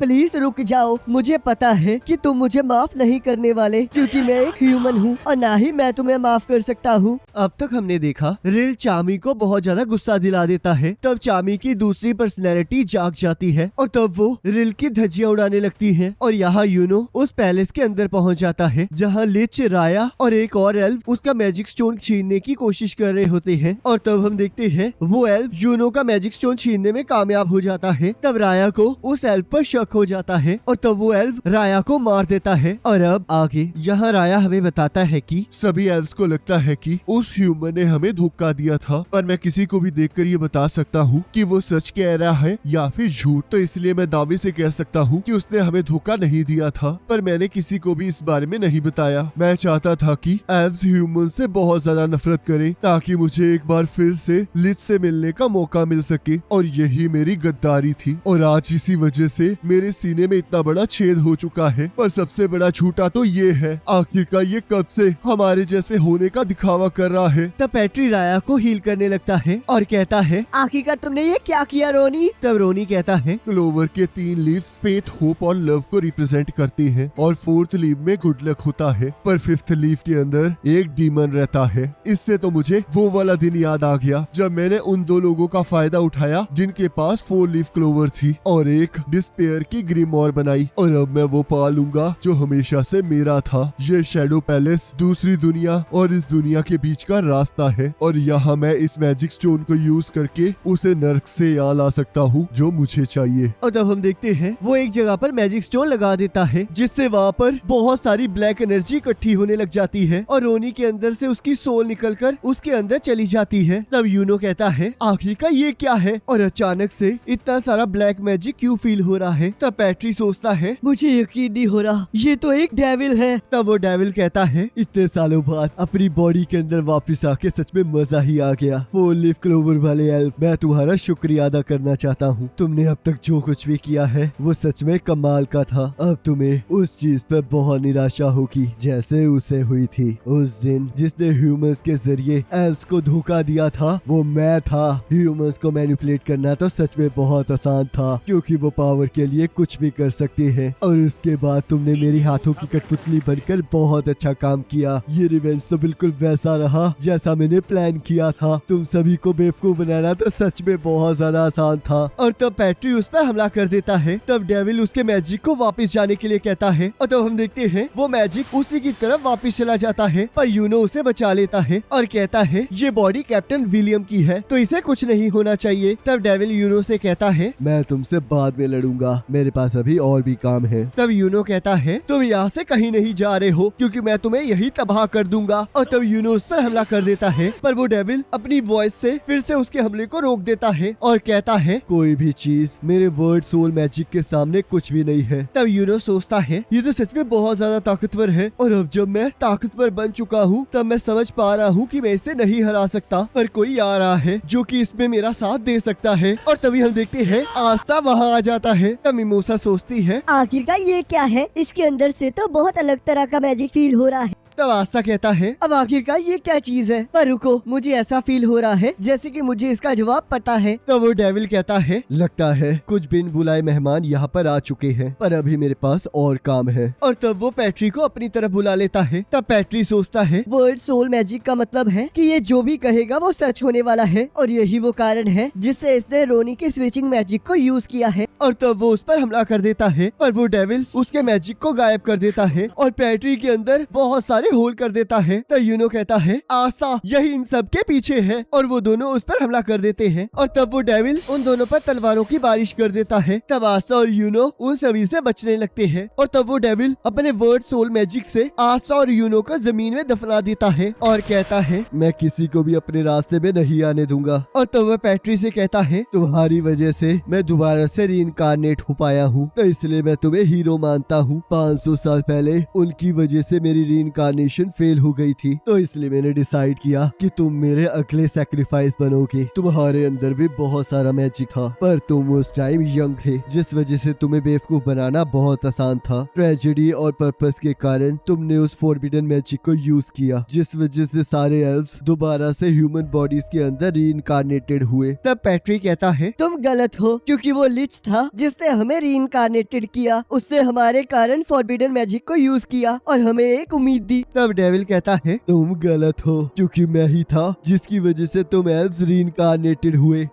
Please रुक जाओ, मुझे पता है कि तुम मुझे माफ नहीं करने वाले क्योंकि मैं एक ह्यूमन हूँ और ना ही मैं तुम्हें माफ कर सकता हूँ। अब तक हमने देखा रिल चामी को बहुत ज्यादा गुस्सा दिला देता है, तब चामी की दूसरी पर्सनैलिटी जाग जाती है और तब वो रिल की धज्जियां उड़ाने लगती है। और यहाँ यूनो उस पैलेस के अंदर पहुँच जाता है जहाँ लिच, राया और एक और एल्फ उसका मैजिक स्टोन छीनने की कोशिश कर रहे होते हैं। और तब हम देखते हैं वो एल्फ यूनो का मैजिक स्टोन छीनने में कामयाब हो जाता है। तब राया को उस एल्फ पर शक हो जाता है और तब वो एल्फ राया को मार देता है। और अब आगे यहाँ राया हमें बताता है कि सभी एल्व्स को लगता है कि उस ह्यूमन ने हमें धोखा दिया था, पर मैं किसी को भी देखकर ये बता सकता हूँ कि वो सच कह रहा है या फिर झूठ। तो इसलिए मैं दावे से कह सकता हूँ कि उसने हमें धोखा नहीं दिया था, पर मैंने किसी को भी इस बारे में नहीं बताया। मैं चाहता था कि एल्व्स ह्यूमन से बहुत ज्यादा नफरत करें ताकि मुझे एक बार फिर से लिच से मिलने का मौका मिल सके, और यही मेरी गद्दारी थी। और आज इसी वजह से मेरे सीने में इतना बड़ा छेद हो चुका है। पर सबसे बड़ा झूठा तो ये है, आखिरकार ये कब से हमारे जैसे होने का दिखावा कर रहा है। तब पैट्री राया को हील करने लगता है और कहता है आखिरकार तुमने ये क्या किया रोनी। तब रोनी कहता है क्लोवर के 3 लीव्स फेथ, होप और लव को रिप्रेजेंट करती हैं और 4th लीव में गुड लक होता है, पर 5th लीव के अंदर एक डीमन रहता है। इससे तो मुझे वो वाला दिन याद आ गया जब मैंने उन 2 लोगों का फायदा उठाया जिनके पास 4 लीफ क्लोवर थी और एक डिस्पेयर की ग्रिमोर बनाई, और अब मैं वो पा लूंगा जो हमेशा से मेरा था। ये शैडो पैलेस दूसरी दुनिया और इस दुनिया के बीच का रास्ता है, और यहाँ मैं इस मैजिक स्टोन को यूज करके उसे नर्क से यहाँ ला सकता हूँ जो मुझे चाहिए। और तब हम देखते हैं वो एक जगह पर मैजिक स्टोन लगा देता है जिससे वहाँ पर बहुत सारी ब्लैक एनर्जी इकट्ठी होने लग जाती है और रोनी के अंदर से उसकी सोल निकलकर उसके अंदर चली जाती है। तब यूनो कहता है आखिरकार ये क्या है और अचानक से इतना सारा ब्लैक मैजिक क्यों फील हो रहा है। तब पैट्री सोचता है मुझे यकीन नहीं हो रहा, ये तो एक डेविल है। तब वो डेविल कहता है इतने सालों बाद अपनी बॉडी के अंदर वापस आके सच में मजा ही आ गया। वो लीफ क्लोवर वाले एल्फ, मैं तुम्हारा शुक्रिया अदा करना चाहता हूँ। तुमने अब तक जो कुछ भी किया है वो सच में कमाल का था। अब तुम्हें उस चीज पर बहुत निराशा होगी जैसे उसे हुई थी उस दिन जिसने ह्यूमंस के जरिए एल्फ्स को धोखा दिया था। वो मैं था। ह्यूमंस को मैनिपुलेट करना तो सच में बहुत आसान था क्योंकि वो पावर के लिए कुछ भी कर सकते हैं, और उसके बाद तुमने मेरी हाथों की कठपुतली बनकर बहुत अच्छा काम किया। ये रिवेंज तो बिल्कुल वैसा रहा जैसा मैंने प्लान किया था। तुम सभी को बेवकूफ बनाना तो सच में बहुत ज्यादा आसान था। और तब पैट्री उस पर हमला कर देता है। तब डेविल उसके मैजिक को वापस जाने के लिए कहता है और तब हम देखते हैं वो मैजिक उसी की तरफ वापस चला जाता है, पर यूनो उसे बचा लेता है और कहता है ये बॉडी कैप्टन विलियम की है तो इसे कुछ नहीं होना चाहिए। तब डेविल यूनो से कहता है मैं तुमसे बाद में लड़ूंगा, मेरे पास अभी और भी काम है। तब यूनो कहता है तुम यहाँ से कहीं नहीं जा रहे हो क्योंकि मैं तुम्हें यही तबाह कर दूंगा। और तब यूनो उस पर हमला कर देता है, पर वो डेविल अपनी वॉइस से फिर से उसके हमले को रोक देता है और कहता है कोई भी चीज मेरे वर्ड सोल मैजिक के सामने कुछ भी नहीं है। तब यूनो सोचता है ये तो सच में बहुत ज्यादा ताकतवर है, और अब जब मैं ताकतवर बन चुका हूँ तब मैं समझ पा रहा हूँ कि मैं इसे नहीं हरा सकता, पर कोई आ रहा है जो कि इसमें मेरा साथ दे सकता है। और तभी हम देखते हैं आस्था वहाँ आ जाता है। तब मिमोसा सोचती है आखिरकार ये क्या है, इसके अंदर से तो बहुत अलग तरह का मैजिक फील हो रहा है। तब आस्था कहता है अब आखिरकार ये क्या चीज है, पर रुको मुझे ऐसा फील हो रहा है जैसे कि मुझे इसका जवाब पता है। तब वो डेविल कहता है लगता है कुछ बिन बुलाए मेहमान यहाँ पर आ चुके हैं, पर अभी मेरे पास और काम है। और तब वो पैट्री को अपनी तरफ बुला लेता है। तब पैट्री सोचता है वर्ड सोल मैजिक का मतलब है कि ये जो भी कहेगा वो सच होने वाला है, और यही वो कारण है जिससे इसने रोनी के स्विचिंग मैजिक को यूज किया है। और तब वो उस पर हमला कर देता है, पर वो डेविल उसके मैजिक को गायब कर देता है और पैट्री के अंदर बहुत सारे होल कर देता है। तो यूनो कहता है आस्था यही इन सब के पीछे है, और वो दोनों उस पर हमला कर देते हैं। और तब वो डेविल उन दोनों पर तलवारों की बारिश कर देता है। तब आस्था और यूनो उन सभी से बचने लगते हैं, और तब वो डेविल अपने वर्ड सोल मैजिक से आस्था और यूनो को जमीन में दफना देता है और कहता है मैं किसी को भी अपने रास्ते में नहीं आने दूंगा। और तब वह पैट्री से कहता है तुम्हारी वजह से मैं दोबारा से रीइंकार्नेट हो पाया हूँ, तो इसलिए मैं तुम्हें हीरो मानता हूँ। 500 साल पहले उनकी वजह से मेरी रीइंकार्नेट रीइंकार्नेशन फेल हो गई थी, तो इसलिए मैंने डिसाइड किया कि तुम मेरे अगले सैक्रिफाइस बनोगे। तुम्हारे अंदर भी बहुत सारा मैजिक था, पर तुम उस टाइम यंग थे, जिस वजह से तुम्हें बेवकूफ बनाना बहुत आसान था। ट्रेजेडी और पर्पस के कारण तुमने उस फॉरबिडन मैजिक को यूज किया, जिस वजह से सारे एल्व्स दोबारा से ह्यूमन बॉडीज के अंदर रीइंकार्नेटेड हुए। तब पैट्रिक कहता है, तुम गलत हो, क्योंकि वो लिच था जिसने हमें रीइंकार्नेटेड किया। उसने हमारे कारण फॉरबिडन मैजिक को यूज किया और हमें एक उम्मीद दी। तब डेविल कहता है, तुम गलत हो, क्योंकि मैं ही था जिसकी वजह से तुम एल्व्स रीइंकार्नेटेड हुए।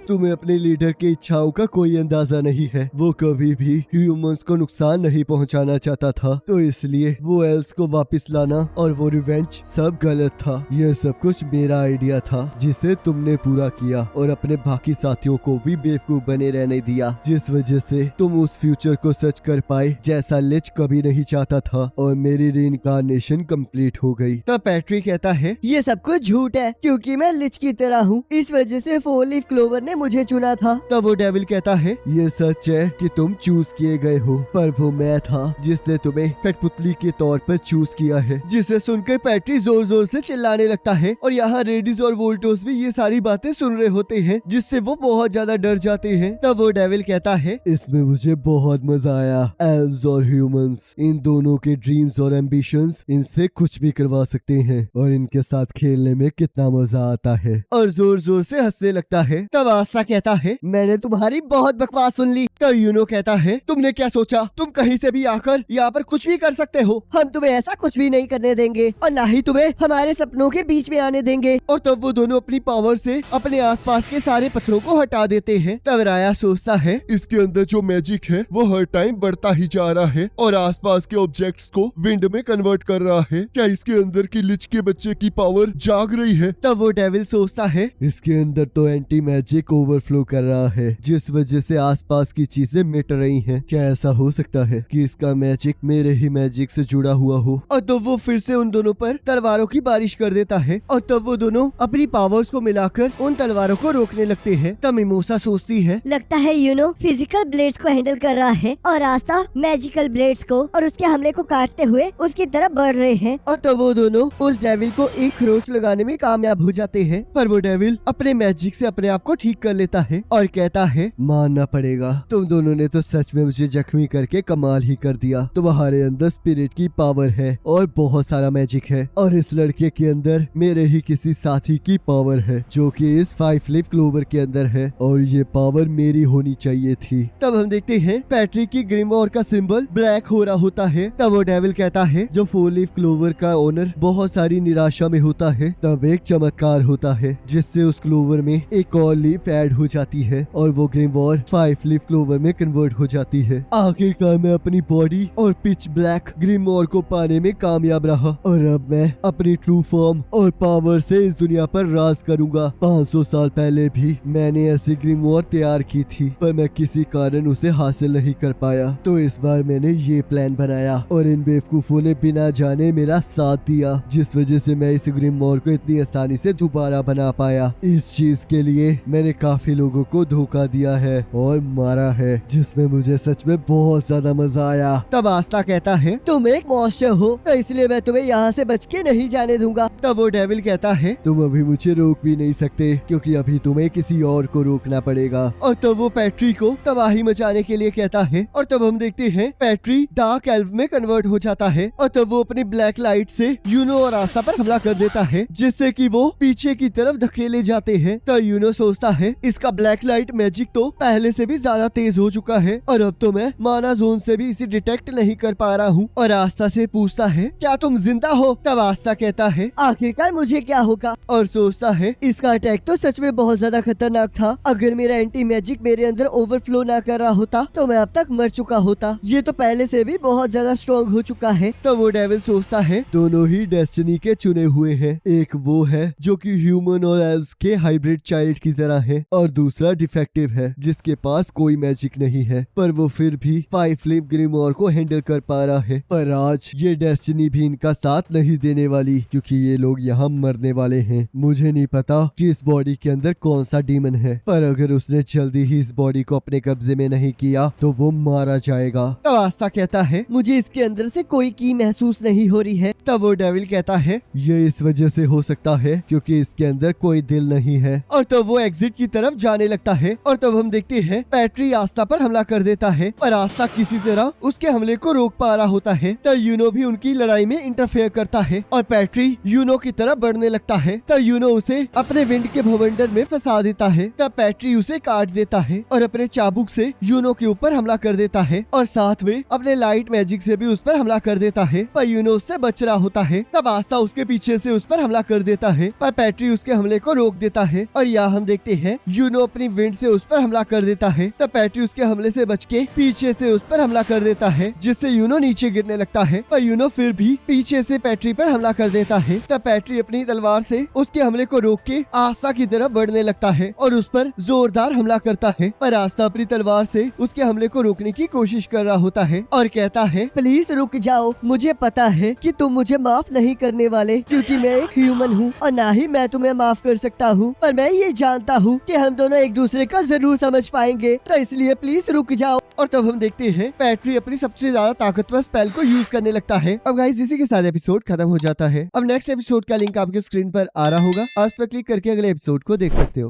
तुम्हें अपने लीडर की इच्छाओं का कोई अंदाजा नहीं है। वो कभी भी ह्यूमंस को नुकसान नहीं पहुंचाना चाहता था, तो इसलिए वो एल्व्स को वापस लाना और वो रिवेंज सब गलत था। यह सब कुछ मेरा आइडिया था, जिसे तुमने पूरा किया और अपने बाकी साथियों को भी बेवकूफ बने रहने दिया, जिस वजह से तुम उस फ्यूचर को सच कर पाए जैसा लिच कभी नहीं चाहता था, और मेरी रीइंकार्नेशन कंप्लीट हो गई। तब पैट्रिक कहता है, ये सब कुछ झूठ है, क्योंकि मैं लिच की तरह हूँ। इस वजह से 4 लीफ क्लोवर ने मुझे चुना था। तब वो डेविल कहता है, ये सच है कि तुम चूज किए गए हो, पर वो मैं था जिसने तुम्हें कठपुतली के तौर पर चूज किया है। जिसे सुनकर पैट्रिक जोर जोर से चिल्लाने लगता है, और यहाँ रेडिस और वोल्टोस भी ये सारी बातें सुन रहे होते हैं, जिससे वो बहुत ज्यादा डर जाते हैं। तब वो डेविल कहता है, इसमें मुझे बहुत मजा आया। एल्व्स और ह्यूमंस, इन दोनों के ड्रीम्स और एम्बिशंस इनसे कुछ भी करवा सकते हैं, और इनके साथ खेलने में कितना मजा आता है, और जोर जोर से हंसने लगता है। तब आस्था कहता है, मैंने तुम्हारी बहुत बकवास सुन ली। तब यूनो कहता है, तुमने क्या सोचा तुम कहीं से भी आकर यहाँ पर कुछ भी कर सकते हो? हम तुम्हें ऐसा कुछ भी नहीं करने देंगे, और ना ही तुम्हें हमारे सपनों के बीच में आने देंगे। और तब वो दोनों अपनी पावर से अपने आसपास के सारे पत्थरों को हटा देते हैं। तब राया सोचता है, इसके अंदर जो मैजिक है वो हर टाइम बढ़ता ही जा रहा है और आसपास के ऑब्जेक्ट्स को विंड में कन्वर्ट कर रहा है। क्या इसके अंदर की लिच के बच्चे की पावर जाग रही है? तब वो डेविल सोचता है, इसके अंदर तो एंटी मैजिक ओवरफ्लो कर रहा है, जिस वजह से आसपास की चीजें मिट रही हैं। क्या ऐसा हो सकता है कि इसका मैजिक मेरे ही मैजिक से जुड़ा हुआ हो? और तब वो फिर से उन दोनों पर तलवारों की बारिश कर देता है, और तब वो दोनों अपनी पावर्स को मिलाकर उन तलवारों को रोकने लगते हैं। तब मिमोसा सोचती है, लगता है यूनो फिजिकल ब्लेड्स को हैंडल कर रहा है, और रास्ता मैजिकल ब्लेड्स को, और उसके हमले को काटते हुए उसकी तरफ बढ़ रहे हैं। और तब वो दोनों उस डेविल को एक खरोच लगाने में कामयाब हो जाते हैं, पर वो डेविल अपने मैजिक से अपने आप को ठीक कर लेता है और कहता है, मानना पड़ेगा, तुम दोनों ने तो सच में मुझे जख्मी करके कमाल ही कर दिया। तुम्हारे अंदर स्पिरिट की पावर है और बहुत सारा मैजिक है, और इस लड़के के अंदर मेरे ही किसी साथी की पावर है, जो कि इस 5 लीफ क्लोवर के अंदर है, और ये पावर मेरी होनी चाहिए थी। तब हम देखते हैं पैट्रिक की ग्रिमवॉर का सिंबल ब्लैक हो रहा होता है। तब वो डेविल कहता है, जो 4 लीफ क्लोवर का ओनर बहुत सारी निराशा में होता है, तब एक चमत्कार होता है जिससे उस क्लोवर में एक और लीफ ऐड हो जाती है, और वो ग्रिमवॉर 5 लीफ क्लोवर में कन्वर्ट हो जाती है। आखिरकार मैं अपनी बॉडी और पिच ब्लैक ग्रिमवॉर को पाने में कामयाब रहा, और अब मैं अपनी ट्रू फॉर्म और पावर से इस दुनिया पर राज करूंगा। 500 साल पहले भी मैंने ऐसी ग्रिमवॉर तैयार की थी, पर मैं किसी कारण उसे हासिल नहीं कर पाया, तो इस बार मैंने ये प्लान बनाया, और इन बेवकूफों ने बिना जाने मेरा साथ दिया, जिस वजह से मैं इस ग्रिमवॉर को इतनी आसानी से दोबारा बना पाया। इस चीज के लिए मैंने काफी लोगों को धोखा दिया है और मारा है, जिसमें मुझे सच में बहुत ज्यादा मजा आया। तब आस्था कहता है, तुम एक मॉन्स्टर हो, तो इसलिए मैं तुम्हें यहाँ से बच के नहीं जाने दूंगा। तब वो डेविल कहता है, तुम अभी मुझे रोक भी नहीं सकते, क्योंकि अभी तुम्हें किसी और को रोकना पड़ेगा। और तब वो पैट्रिक को तबाही मचाने के लिए कहता है, और तब हम देखते हैं पैट्रिक डार्क एल्फ में कन्वर्ट हो जाता है, और तब वो अपनी ब्लैक लाइट से यूनो और आस्था पर हमला कर देता है, जिससे कि वो पीछे की तरफ धकेले जाते हैं। तो यूनो सोचता है, इसका ब्लैक लाइट मैजिक तो पहले से भी ज्यादा तेज हो चुका है, और अब तो मैं माना जोन से भी इसे डिटेक्ट नहीं कर पा रहा हूँ। और आस्था से पूछता है, क्या तुम जिंदा हो? तब आस्था कहता है, आखिरकार मुझे क्या होगा? और सोचता है, इसका अटैक तो सच में बहुत ज्यादा खतरनाक था। अगर मेरा एंटी मैजिक मेरे अंदर ओवरफ्लो ना कर रहा होता तो मैं अब तक मर चुका होता। ये तो पहले से भी बहुत ज्यादा स्ट्रॉन्ग हो चुका है। तो वो डेविल सोचता है, दोनों ही डेस्टिनी के चुने हुए हैं। एक वो है जो कि ह्यूमन और एल्व्स के हाइब्रिड चाइल्ड की तरह है, है और दूसरा डिफेक्टिव है जिसके पास कोई मैजिक नहीं है, पर वो फिर भी 5 फ्लेम ग्रिमोर को हैंडल कर पा रहा है। पर आज ये डेस्टिनी भी इनका साथ नहीं देने वाली, क्योंकि ये लोग यहाँ मरने वाले हैं। मुझे नहीं पता कि इस बॉडी के अंदर कौन सा डीमन है, पर अगर उसने जल्दी ही इस बॉडी को अपने कब्जे में नहीं किया तो वो मारा जाएगा। तब आस्था कहता है मुझे इसके अंदर से कोई की महसूस नहीं हो रही है। तब वो डेविल कहता है ये इस वजह से हो सकता है क्योंकि इसके अंदर कोई दिल नहीं है। और तब वो एग्जिट की तरफ जाने लगता है और तब हम देखते हैं पैट्री आस्था पर हमला कर देता है, पर आस्था किसी तरह उसके हमले को रोक पा रहा होता है। तब यूनो भी उनकी लड़ाई में इंटरफेयर करता है और पैट्री यूनो की तरफ बढ़ने लगता है। तब यूनो उसे अपने विंड के भवंडर में फंसा देता है। तब पैट्री उसे काट देता है और अपने चाबुक से यूनो के ऊपर हमला कर देता है और साथ में अपने लाइट मैजिक से भी उस पर हमला कर देता है, पर यूनो उससे बच रहा होता है। तब आस्था उसके पीछे से उस पर हमला कर देता है, पर पैट्री उसके हमले को रोक देता है और यहाँ हम देखते हैं यूनो अपनी विंड से उस पर हमला कर देता है। तब पैट्री उसके हमले से बच के पीछे से उस पर हमला कर देता है, जिससे यूनो नीचे गिरने लगता है, पर यूनो फिर भी पीछे से पैट्री पर हमला कर देता है। तब पैट्री अपनी तलवार से उसके हमले को रोक के आस्था की तरफ बढ़ने लगता है और उस पर जोरदार हमला करता है, पर आस्था अपनी तलवार से उसके हमले को रोकने की कोशिश कर रहा होता है और कहता है प्लीज रुक जाओ, मुझे पता है कि तुम मुझे माफ नहीं करने वाले, क्योंकि मैं एक ह्यूमन हूँ और ना ही मैं तुम्हें माफ कर सकता हूँ, पर मैं ये जानता हूँ कि हम दोनों एक दूसरे का जरूर समझ पाएंगे, तो इसलिए प्लीज रुक जाओ। और तब हम देखते हैं पैट्री अपनी सबसे ज्यादा ताकतवर स्पेल को यूज करने लगता है। अब गाइस इसी के साथ एपिसोड खत्म हो जाता है। अब नेक्स्ट एपिसोड का लिंक आपके स्क्रीन पर आ रहा होगा, आप उस पर क्लिक करके अगले एपिसोड को देख सकते हो।